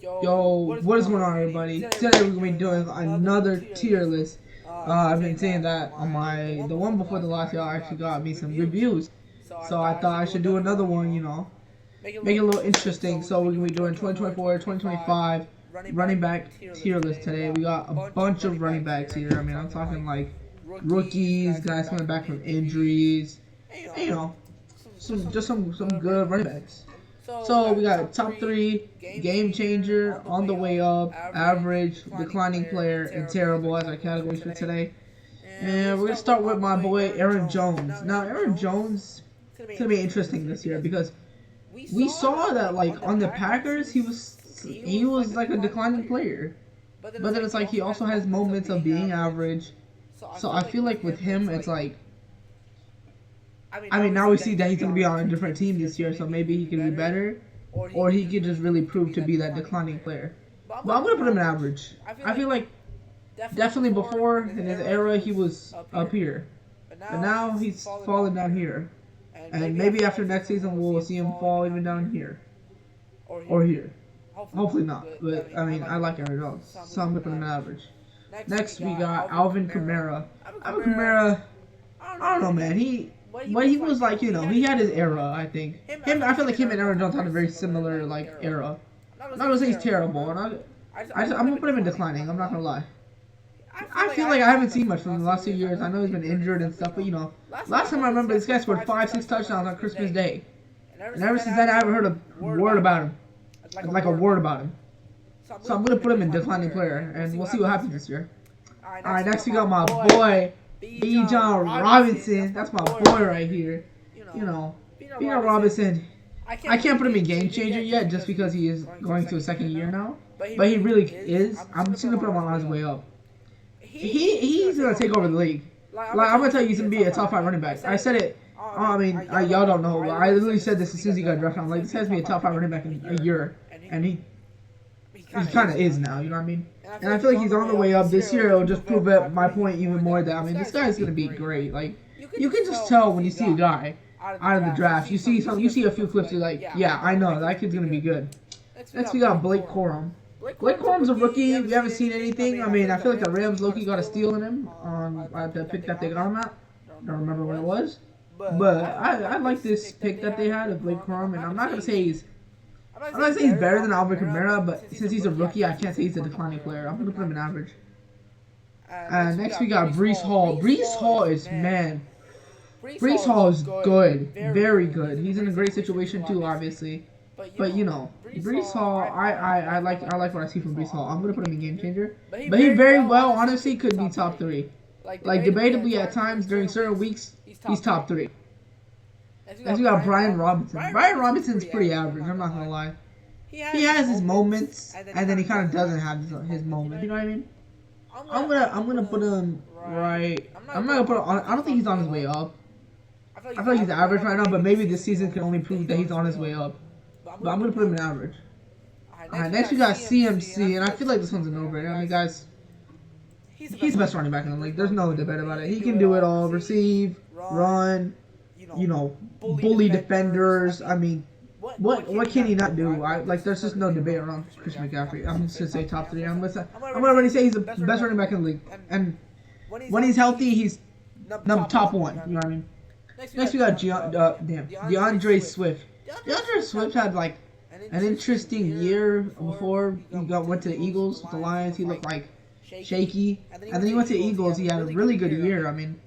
Yo, what is going on, everybody? Today we're gonna be doing another tier list. I've been saying that on the one before the last, y'all actually got me some good views. So I thought I should do another one, you know, make it a little interesting. So we're gonna be doing 2024, 2025 running back tier list today. We got a bunch of running backs here. I mean, I'm talking like rookies, guys coming back from injuries, and, you know, some good running backs. So we got top 3, game changer, on the way up, average, declining player, and terrible as our categories for today. And we're gonna start with my boy Aaron Jones. Now Aaron Jones, it's gonna be interesting this year because we saw that like on the Packers he was like a declining player, but then it's like he also has moments of being average. So I feel like with him it's like, I mean, now we see that he's going to be on a different team this year, so maybe he can be better, or he could just really prove to be that declining player. But I'm going to put him in average. I feel like definitely before, in his era, he was up here. But now he's falling down here. And maybe after next season, we'll see him fall even down here. Or here. Hopefully not. But, I mean, I like Aaron Jones, so I'm going to put him in average. Next, we got Alvin Kamara. Alvin Kamara, I don't know, man. He was like, you know, he had his era, I think. I feel like him and Aaron Jones had a very similar, like, era. I'm not gonna say he's terrible, and I'm gonna put him in declining, I'm not gonna lie. I feel like I haven't seen much from the last 2 years. I know he's been injured and stuff, but, you know, last time I remember, this guy scored 5-6 touchdowns on Christmas Day. And ever since then, I haven't heard a word about him. Like a word about him. So I'm gonna put him in declining player, and we'll see what happens this year. Alright, next we got my boy BIJAN Robinson. That's my boy right here. You know, BIJAN Robinson. I can't put him in game changer yet just because he is going to a second year now. But he really is. I'm just gonna put him on his way up. He's gonna take over the league. Like, I'm gonna tell you, he's gonna be a top 5 running back. I said it. I mean, y'all don't know, but I literally said this as soon as he got drafted. I'm like, this has to be a top 5 running back in a year, and he kind of is now. You know what I mean? And I feel like he's on the way up. This year it'll just prove my point even more that, I mean, this guy's gonna be great. Like, you can just tell when you see a guy out of the draft. You see a few clips, you're like, yeah, I know that kid's gonna be good. Next we got Blake Corum. Blake Corum's a rookie. We haven't seen anything. I mean, I feel like the Rams low-key got a steal in him on the pick that they got him at. Don't remember when it was, but I like this pick that they had of Blake Corum, and I'm not gonna say he's better than Alvin Kamara, but since he's a rookie, I can't say he's a declining player. I'm going to put him in average. Next we got Breece Hall. Breece Hall is, man, Breece Hall is good. Very good. He's in a great situation too, obviously. But, you know, Breece Hall, I like what I see from Breece Hall. I'm going to put him in game changer. But he very well, honestly, could be top 3. Like, debatably at times during certain weeks, he's top 3. Next we got Brian Robinson. Brian Robinson's pretty average, I'm not gonna lie. He has his moments, and then he kind of doesn't have his moments. You know what I mean? I'm gonna put him right. I'm not gonna put him on. I don't think he's on his way up. I feel like he's average right now, but maybe this season can only prove that he's on his way up. But I'm gonna put him in average. Alright, next we got CMC, and I feel like this one's a no-brainer. I mean, guys, he's the best running back in the league. There's no debate about it. He can do it all: receive, run, you know, bully defenders. I mean, what can he not do? There's just no debate around Christian McCaffrey. I'm just gonna say top 3. I'm gonna already say he's the best running back in the league, and when he's healthy, he's top 1. You know what I mean? Next we got DeAndre Swift. DeAndre Swift had like an interesting year before he went to the Eagles. With the Lions, he looked like shaky, and then he went to the Eagles. He had a really good year. I mean,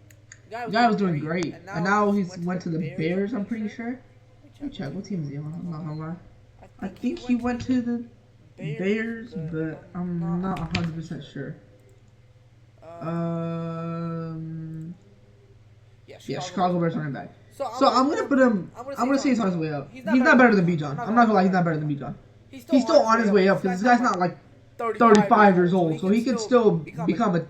the guy was doing great, and now he's went to the Bears, I'm pretty sure. Let me check, what team is he on? I'm not gonna lie. I think he went to the Bears, but I'm not 100% sure. Yeah, Chicago Bears running back. So I'm gonna put him, I'm gonna say he's on his way up. He's not better than BIJAN. I'm not gonna lie, he's not better than BIJAN. He's still on his way up, because this guy's not like 35 years old, so he could still become a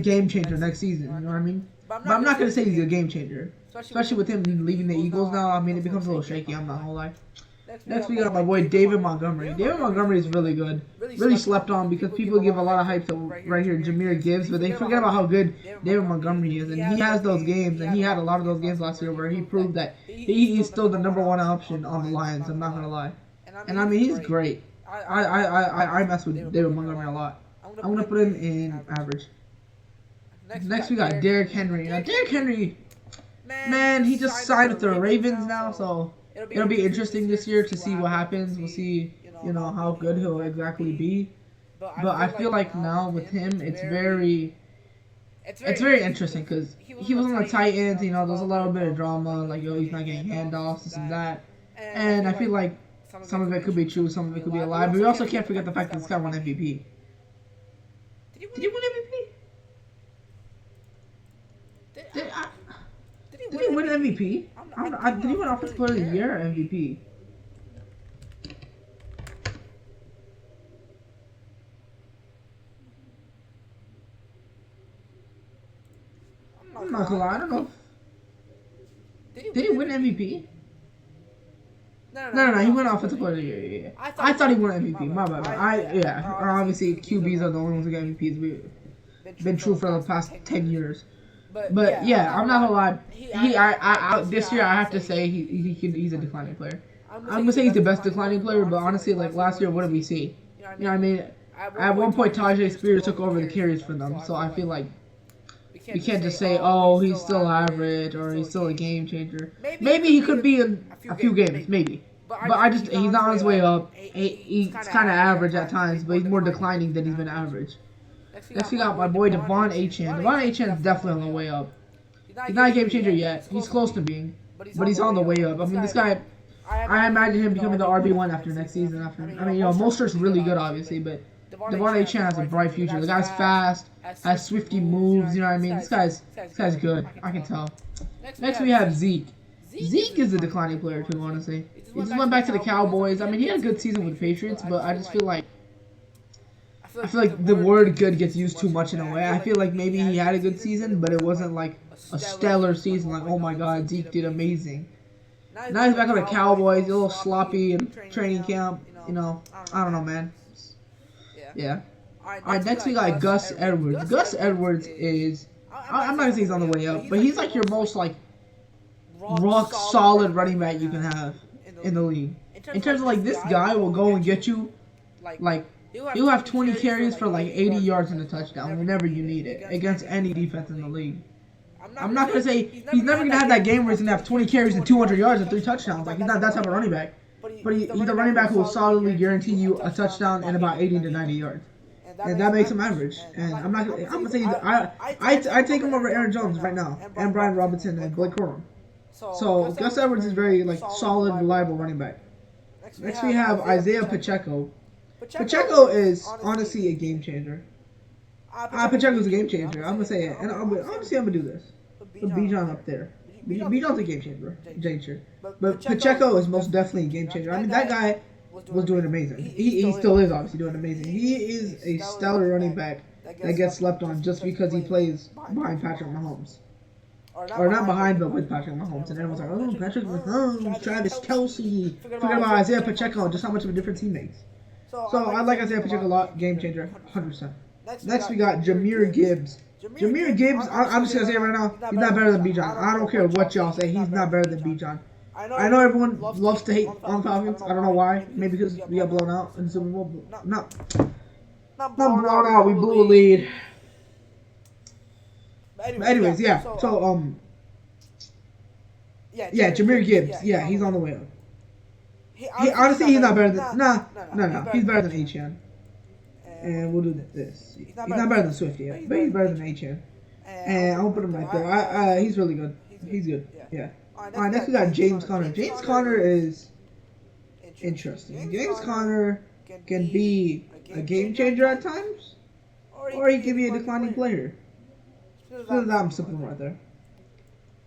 game changer next season, you know what I mean? But I'm not going to say he's a game changer, especially with him leaving the Eagles now. I mean, it becomes a little shaky, I'm not going to lie. Next, we got my boy David Montgomery. David Montgomery is really good. Really slept on because people give a lot of hype to right here Jahmyr Gibbs, but they forget about how good David Montgomery is. And he has those games, and he had a lot of those games last year where he proved that he's still the #1 option on the Lions, I'm not going to lie. And I mean, he's great. I mess with David Montgomery a lot. I'm gonna put him in average. Next we got Derrick Henry. Now Derrick Henry, man, he just signed with the Ravens now, so it'll be interesting this year to see what happens. We'll see, how good he'll exactly be. But I feel like now with him, it's very interesting because he was on the Titans. There's a little bit of drama, like he's not getting handoffs, this and that. And I feel like some of it could be true, some of it could be a lie. But we also can't forget the fact that this guy won MVP. Did he win MVP? Did he win MVP? Did he win Offensive Player of the Year or MVP? I'm not gonna lie, I don't know. Did he win MVP? No, he won Offensive Player of the Year. Yeah. I thought he won MVP. My bad. Obviously QBs are the only ones who get MVPs. We've been true for the past 10 years. But yeah, I'm not gonna lie. This year I have to say he's a declining player. I'm gonna say he's the best declining player. But honestly, like last year, what did we see? You know what I mean? At one point, Tajay Spears took over the carries for them. So I feel like we can't just say, oh, he's still average or he's still a game changer. Maybe he could be in a few games, maybe. But he's not on his way up. He's kind of average at times, but he's more declining than he's been average. Next we got my boy Devon Achane. Devon Achane is definitely on the way up. He's not a game changer yet. He's close to being, but he's on the way up. I mean, this guy, I imagine him becoming the RB1 after next season. Mostert's really good, obviously, but Devon Achane has a bright future. The guy's fast, has swifty moves. You know what I mean? This guy's good. I can tell. Next we have Zeke. Zeke is a declining player too, honestly. He just went back to the Cowboys. I mean, he had a good season with the Patriots, but I just feel like the word good gets used too much in a way. I feel like maybe he had a good season, but it wasn't like a stellar season. Like, oh my God, Zeke did amazing. Now he's back on the Cowboys, a little sloppy in training camp. I don't know, man. Yeah. Alright, next we got Gus Edwards. Gus Edwards is, I'm not gonna say he's on the way up, but he's like your most like rock solid running back you can have in the league. In terms of like, this guy will go and get you like, he'll have 20 carries for like 80 yards and a touchdown whenever you need it against any defense in the league. I'm not gonna say he's never gonna have that game where he's gonna have 20 carries and 200 yards and 3 touchdowns. Like, he's not that type of running back. But he's a running back who will solidly guarantee you a touchdown and about 80 to 90 yards. And that makes him average. And I'm gonna say I take him over Aaron Jones right now, and Brian Robinson and Blake Corum. So Gus Edwards is very like solid, reliable running back. Next we have Isaiah Pacheco. Pacheco is honestly a game changer. Pacheco's a game changer. I'm gonna say it, and obviously I'm gonna do this. Put BIJAN up there. BIJAN's a game changer. But Pacheco is most definitely a game changer. I mean, that guy was doing amazing. He still is obviously doing amazing. He is a stellar running back that gets slept on just because he plays behind Patrick Mahomes. Or not behind, but with Patrick Mahomes. And everyone's like, oh, Patrick Mahomes, Travis Kelce. Forget about Isaiah Pacheco and just how much of a difference he makes. So I like Isaiah Pacheco a lot. Game changer, 100%. Next we got Jahmyr Gibbs. Jahmyr Gibbs, I'm just going to say it right now, he's not better than BIJAN. I don't care what y'all say, he's not better than BIJAN. I know everyone loves to hate on Falcons. I don't know why. Maybe because we got blown out in the Super Bowl. Not blown out. We blew a lead. But anyways, yeah. So yeah, Jahmyr Gibbs. Yeah, he's on the way up. Honestly, he's not better than no. He's better than Achane. And we'll do this. He's not better than Swift yet, but he's better than Achane. And I'll put him right there. He's really good. He's good. Yeah. Alright, next we got James Conner. James Conner is interesting. James Conner can be a game changer at times, or he can be a declining player. I'm simple right there.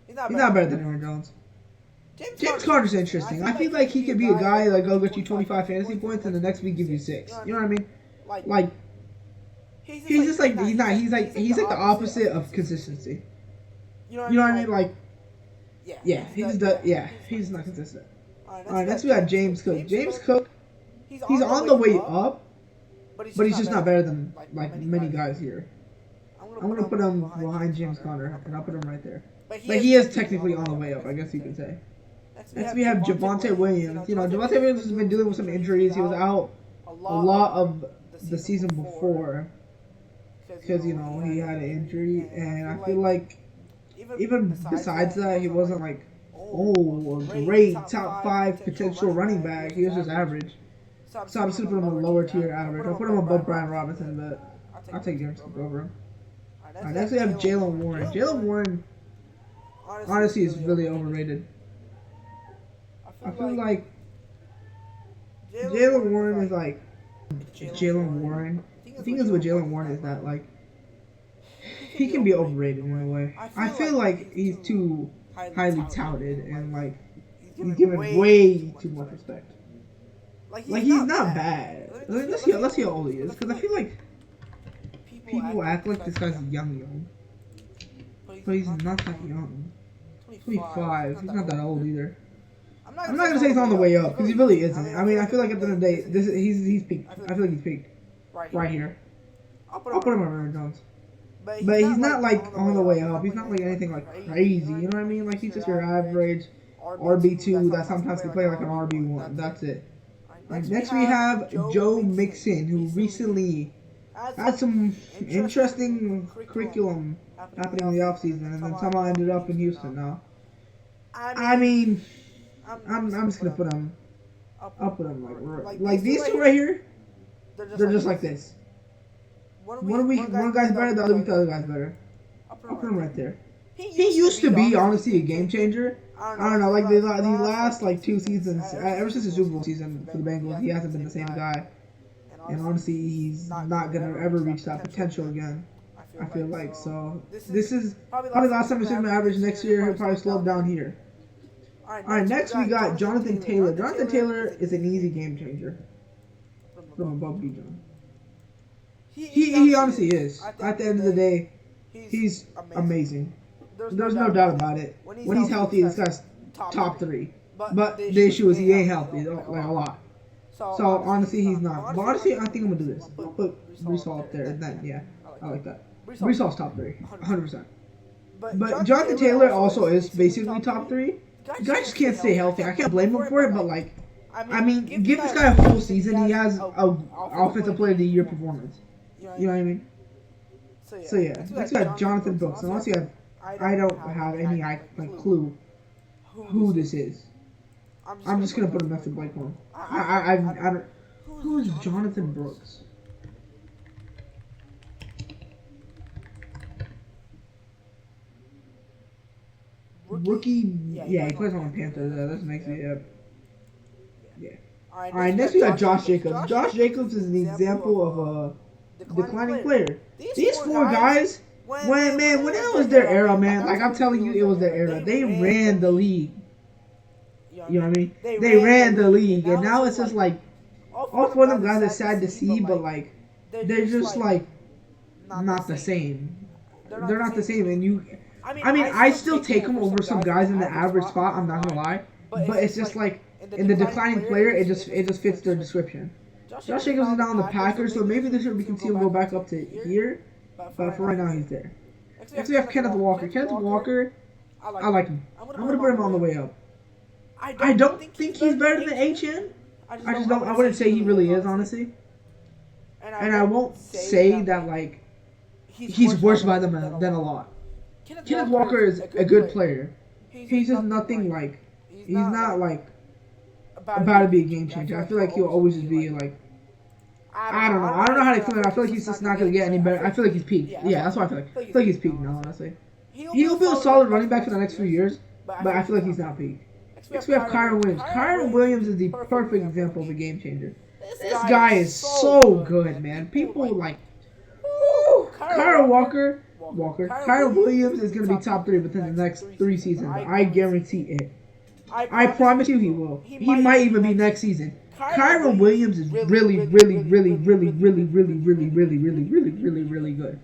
He's not better than Aaron Jones. James Conner's interesting. I feel like he could be a guy that go get you 25 fantasy points and the next week give you 6. You know what I mean? Like, he's just like he's like the opposite of consistency. You know what I mean? Like, he's not consistent. Alright, next we got James Cook. James Cook, he's on the way up, but he's just not better than like many guys here. I'm gonna put him behind James Conner, and I'll put him right there. But he is technically on the way up, I guess you could say. Next we have Javonte Williams. Javonte Williams has been dealing with some injuries. He was out a lot of the season before because he had an injury, and I feel like even besides that he wasn't like a great top 5 potential running back. He was just average. So I'm just gonna put him in lower tier average. I'll put him above Brian Robinson, but I'll take James Cook over him. Alright, next we have Jalen Warren. Jalen Warren honestly is really overrated. I feel like Jalen Warren is like Jalen Warren. The thing is with Jalen Warren is that like he can be overrated in a way. I feel like he's too highly touted and like he's given way too much respect. Like he's not bad. Let's see how old he is, because I feel like people act like this guy's young, but he's not that young. 25. He's not that old either. I'm not gonna say he's on the way up because he really isn't. I mean, I feel like at the end of the day, he's peaked. I feel like he's peaked right here. I'll put him on Aaron Jones. But he's not like on the way up. He's not like anything like crazy. You know what I mean? Like he's just your average RB2 that sometimes can play like an RB1. That's it. Next we have Joe Mixon, who recently had some interesting curriculum happening in the offseason, and then somehow ended up in Houston now. I mean, I'm just gonna put him. I'll put him like these two right here. They're just like this. One guy's better, the other guy's better. I'll put him right there. He used to be honestly a game changer. I don't know, like the last like 2 seasons, ever since the Super Bowl season for the Bengals, he hasn't been the same guy. And honestly, he's not gonna ever reach that potential again. I feel like so. This is probably the last time we see him average. Next year, he'll probably slow down here. Alright, next we got Jonathan Taylor. Jonathan Taylor is an easy game changer from above BIJAN. He honestly is. At the end of the day, he's amazing. There's no doubt about it. When he's healthy, this guy's top 3. But the issue is he ain't healthy, like a lot. So honestly, he's not. But honestly, I think I'm gonna do this. I'll put Brees Hall up there, and then yeah, I like that. Brees Hall's top 3, 100%. But Jonathan Taylor also is basically top 3. The guy just can't stay healthy. I can't blame him for it, but like, I mean, give this guy a full season, he has a offensive player of the year performance. You know what I mean? So yeah, next we got Jonathan Brooks. Unless you have, I don't have any like clue who this is. I'm just gonna put him next to Blake Horn. I don't. Who is Jonathan Brooks? Rookie, yeah, he plays on the Panthers. That makes it, yeah. Alright, next we got Josh Jacobs. Josh Jacobs is an example of a declining player. These 4 guys, when it was their era, man, like I'm telling you, it was their era. They ran the league. You know what I mean? They ran the league, and now it's just like, all 4 of them guys are sad to see, but like, they're just like, not the same. They're not the same, and you... I mean, I still take them over some guys in the average spot, I'm not gonna lie. But it's just like, in the declining player, it just fits their description. Josh Jacobs is now on the Packers, so maybe this year we can see him go back up to here. But for right now, he's there. Next we have Kenneth Walker. Kenneth Walker, I like him. I'm gonna put him on the way up. I don't think he's better than HN. I just don't. I wouldn't say he really is, honestly. And I won't say that like he's worse by them than a lot. Kenneth Walker is a good player. He's just nothing like. He's not like about to be a game changer. I feel like he'll always just be like. I don't know. I don't know how to explain it. I feel like he's just not gonna get any better. I feel like he's peaked. Yeah, that's what I feel like. I feel like he's peaked now, honestly. He'll be a solid running back for the next few years, but I feel like he's not peaked. Next we have Kyron Williams. Kyron Williams is the perfect example of a game changer. This guy is so good, man. People like. Kyron Kyron Williams is going to be top 3 within the next 3 seasons. I guarantee it. I promise you he will. He might even be next season. Kyron Williams is really good.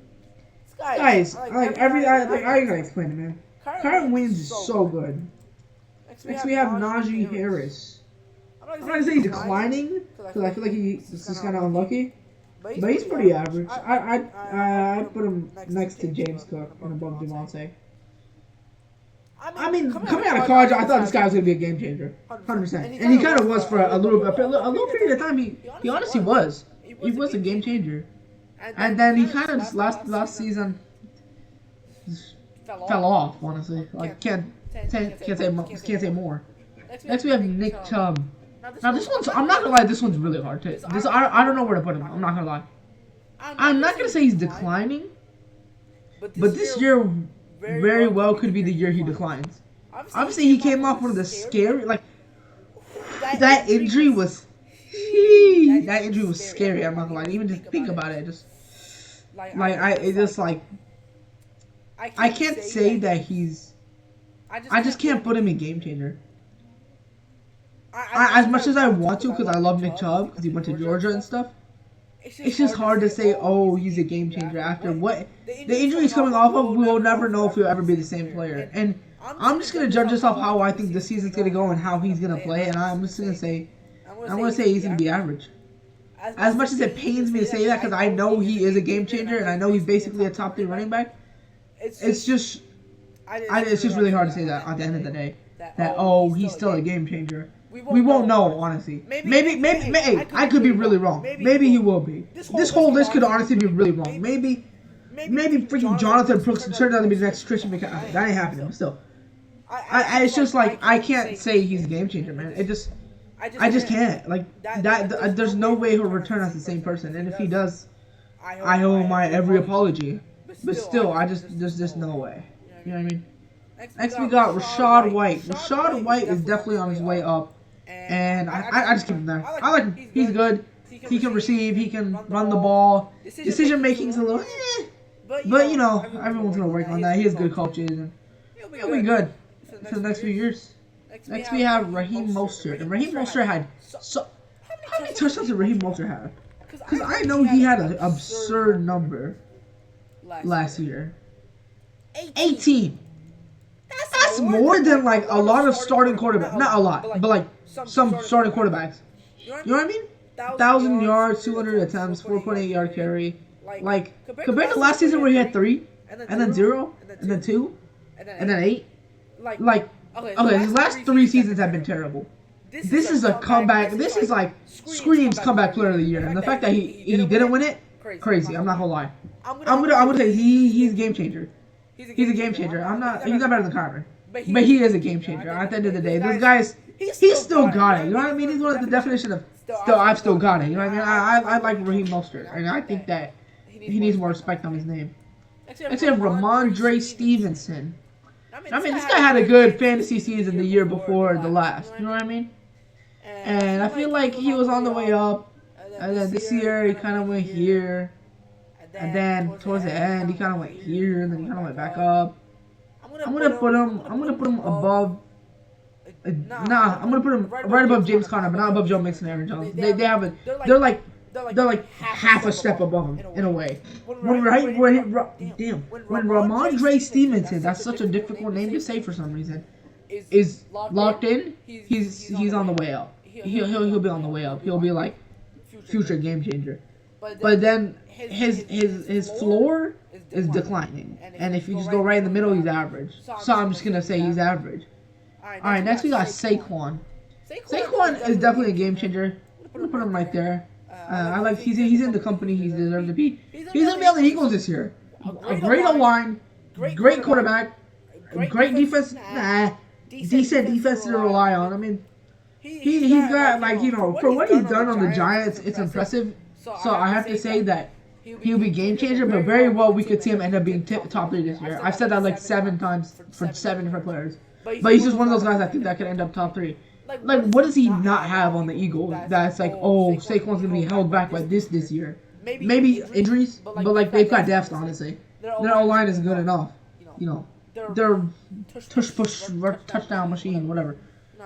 Guys, I gotta explain it, man. Kyron Williams is so good. Next we have Najee Harris. I'm not gonna say he's declining, because I feel like he's just kind of unlucky. But he's pretty average. I'd put him next to James Cook and above Devontae. I mean, coming out of college, I thought this guy was gonna be a game changer, 100%. And he kind of was for a little period of time. He honestly was. He was a game changer. And then he kind of just last season just fell off. Honestly, like can't say more. Next we have Nick Chubb. Now this one's, I'm not gonna lie, this one's really hard to. I don't know where to put him. I'm not gonna lie. I'm not gonna say he's declining, but this year very well could be the year he declines. Obviously, he came off one of the scary, like that injury was. That injury was scary. I'm not gonna lie. Even just think about it, I can't say that he's. I just can't put him in game changer. As much as I want to, because I love Nick Chubb, because he went to Georgia and stuff. It's just hard to say, oh, he's a game changer after what the injury he's coming off of. We'll never know if he'll ever be the same player. And I'm just gonna judge this off how I think the season's gonna go and how he's gonna play. And I'm just gonna say, he's gonna be average. As much as it pains me to say that, because I know he is a game changer and I know he's basically a top 3 running back. It's just really hard to say that at the end of the day. That he's still a game changer. We won't know, honestly. Maybe, I could be really wrong. Maybe he will be. This whole list could honestly be really wrong. Maybe freaking Jonathan Brooks turned out to be the next Christian McCaffrey. That ain't happening, but still. It's just like, I can't say he's a game changer, man. I just can't. Like, that. There's no way he'll return as the same person. And if he does, I owe him my every apology. But still, there's just no way. You know what I mean? Next we got Rachaad White. Rachaad White is definitely on his way up. And I just keep him there. I like him. He's good. He can receive. He can run the ball. Decision making's a little but, you know, everyone's going to work on that. He has good coaches. And he'll be good for the next few years. Next we have Raheem Mostert. And Raheem Mostert had... How many touchdowns did Raheem Mostert have? Because I know he had an absurd number last year. 18. That's more than, like, a lot of starting quarterbacks. Not a lot, but, like, some starting quarterbacks. You know what I mean? 1,000 yards, 200 attempts, 4.8 yard carry. Like, compared to last season where he had 3, and then 0, and then 2, and then 8. Like, okay, his last 3 seasons have been terrible. This is a comeback. This is like screams comeback player of the year, and the fact that he didn't win it, crazy. I'm not gonna lie. I'm gonna say he's a game changer. He's a game changer. He's not better than Carter, but he is a game changer. At the end of the day, those guys, he's still got it. You know what I mean? He's one of the definition of I've still got it. You know what I mean? I like Raheem Mostert, and I think that he needs more respect on his name. Next we have Ramondre Stevenson. I mean, this guy had a good fantasy season the year before the last. You know what I mean? And I feel like he was on the way up. And then this year, he kind of went here. And then towards the end, he kind of went here. And then he kind of went back up. I'm gonna put him above. I'm gonna put him right above James Conner, but not above Joe Mixon and Aaron Jones. They're like half a step above him in a way. When Ramondre Stevenson, that's such a difficult name to say for some reason, is locked in. He's on the way up. He'll be on the way up. He'll be like future game changer. But then his floor is declining, and if you just go right in the middle, he's average. So I'm just gonna say he's average. All right, next we got Saquon. Saquon is definitely a game changer. I'm gonna put him right there. I like he's in the company he deserves to be. He's gonna be on the Eagles this year. A great O-line, great quarterback, great defense. Decent defense to rely on. I mean, he's got, like, you know, for what he's done on the Giants, it's impressive. So I have to say that he'll be game changer, but very well we could see him end up being top 3 this year. I've said that like 7 times for 7 different players. But he's just one of those guys I think that could end up top 3. Like, what does he not have on the Eagles that's like, oh, Saquon's going to be held back by this year? Maybe injuries, but, like, they've got depth, honestly. Their O-line is good enough. You know, they're push, touchdown machine, whatever.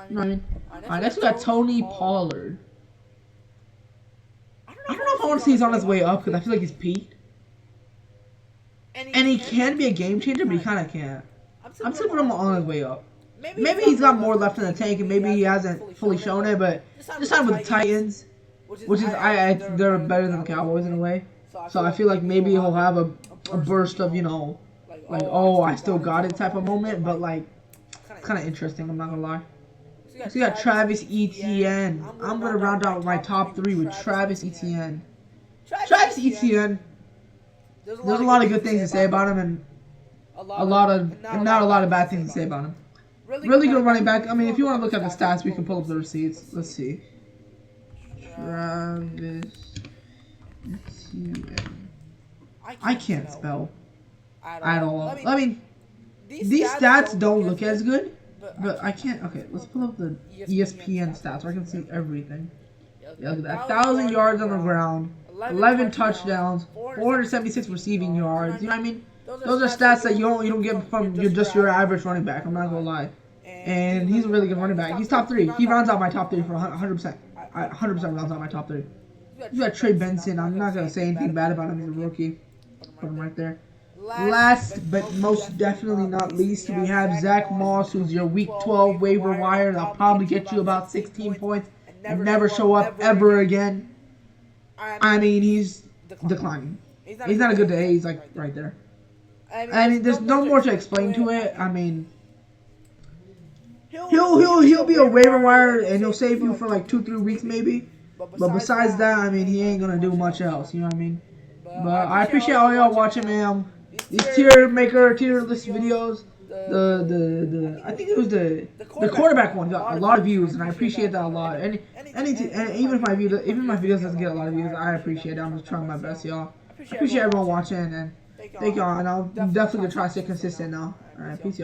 You know what I mean? Alright, next we got Tony Pollard. I don't know if I want to say he's on his way up, because I feel like he's peaked. And he can be a game changer, but he kind of can't. I'm still putting him on his way up. Maybe he's got more left in the tank, and maybe he hasn't fully shown it, but this time with the Titans, which is, they're better than the Cowboys in a way. So I feel like maybe he'll have a burst of, you know, like, oh, I still got it type of moment, but, like, kind of interesting. I'm not gonna lie. So you got Travis Etienne. I'm gonna round out my top 3 with Travis Etienne. Travis Etienne. There's a lot of good things to say about him, and not a lot of bad things to say about him. Really good running back. I mean, if you want to look at the stats, we can pull up the receipts. Let's see. Travis Etienne. I can't spell at all. I mean, these stats don't look as good, but I can't. Okay, let's pull up the ESPN stats where I can see everything. Yeah, look at that. 1,000 yards on the ground, 11 touchdowns, 476 receiving yards. You know what I mean? Those are stats that you don't get from your average running back. I'm not gonna lie. And he's a really good running back. He's top 3. He rounds out my top 3 for 100%. 100% rounds out my top 3. You got Trey Benson. I'm not gonna say anything bad about him. He's a rookie. Put him right there. Last but most definitely not least, we have Zach Moss, who's your Week 12 waiver wire. That'll probably get you about 16 points and never show up ever again. I mean, he's declining. He's not a good day. He's like right there. I mean, there's no more to explain to it. I mean, he'll be a waiver wire and he'll save you for like 2-3 weeks maybe. But besides that, I mean, he ain't gonna do much else. You know what I mean? But I appreciate all y'all watching, man. These tier list videos. I think it was the quarterback one got a lot of views, and I appreciate that a lot. And even if my videos doesn't get a lot of views, I appreciate it. I'm just trying my best, y'all. I appreciate everyone watching, and thank y'all. And I'm definitely gonna try to stay consistent now. All right, peace, y'all.